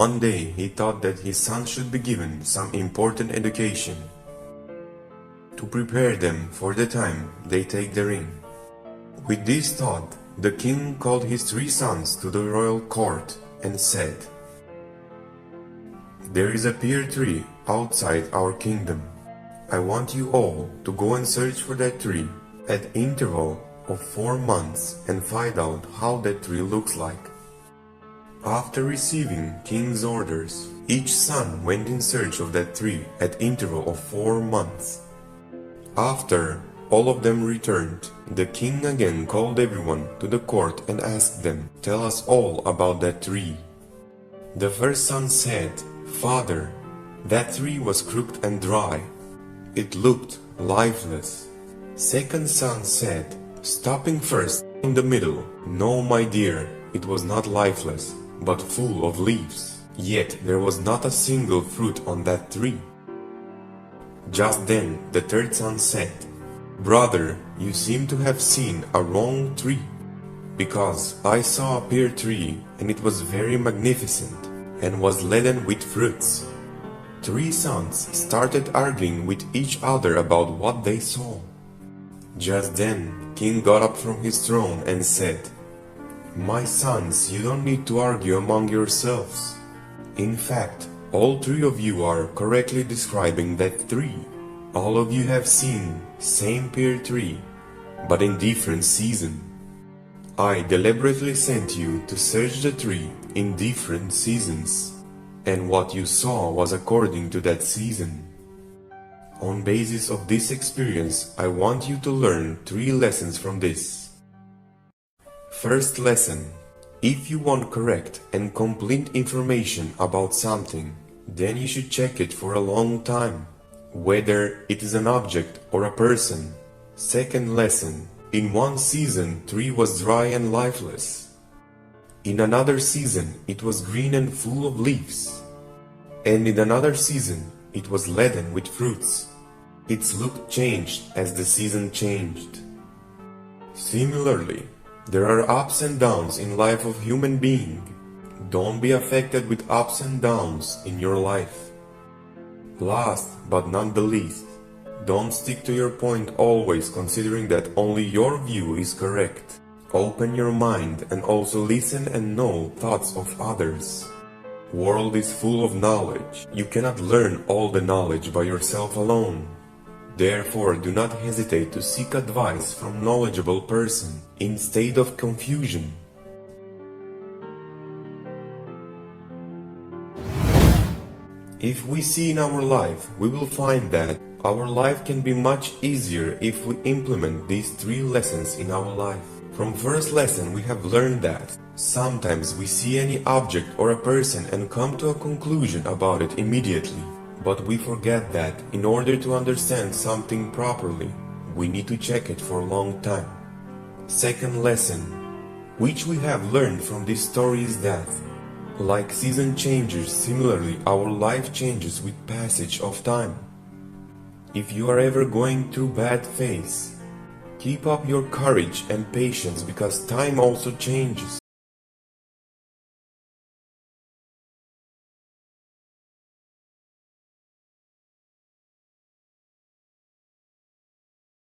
One day he thought that his son should be given some important education to prepare them for the time they take the ring. With this thought, the king called his 3 sons to the royal court and said, "There is a pear tree outside our kingdom. I want you all to go and search for that tree at interval of 4 months and find out how that tree looks like." After receiving king's orders, each son went in search of that tree at interval of 4 months. After all of them returned, the king again called everyone to the court and asked them, "Tell us all about that tree." The first son said, "Father, that tree was crooked and dry. It looked lifeless." Second son said, stopping first in the middle, "No, my dear, it was not lifeless, but full of leaves. Yet there was not a single fruit on that tree." Just then the third son said, "Brother, you seem to have seen a wrong tree, because I saw a pear tree and it was very magnificent and was laden with fruits." 3 sons started arguing with each other about what they saw. Just then, king got up from his throne and said, "My sons, you don't need to argue among yourselves. In fact, all 3 of you are correctly describing that tree. All of you have seen same pear tree, but in different season. I deliberately sent you to search the tree in different seasons, and what you saw was according to that season. On basis of this experience, I want you to learn 3 lessons from this. First lesson: if you want correct and complete information about something, then you should check it for a long time, whether it is an object or a person. Second lesson: in one season tree was dry and lifeless. In another season it was green and full of leaves. And in another season it was laden with fruits. Its look changed as the season changed. Similarly, there are ups and downs in life of human being. Don't be affected with ups and downs in your life. Last but not the least, don't stick to your point always considering that only your view is correct. Open your mind and also listen and know thoughts of others. World is full of knowledge. You cannot learn all the knowledge by yourself alone. Therefore, do not hesitate to seek advice from knowledgeable person instead of confusion. If we see in our life, we will find that our life can be much easier if we implement these 3 lessons in our life. From first lesson we have learned that sometimes we see any object or a person and come to a conclusion about it immediately. But we forget that in order to understand something properly, we need to check it for a long time. Second lesson, which we have learned from this story is that, like season changes, similarly our life changes with passage of time. If you are ever going through bad phase, keep up your courage and patience because time also changes.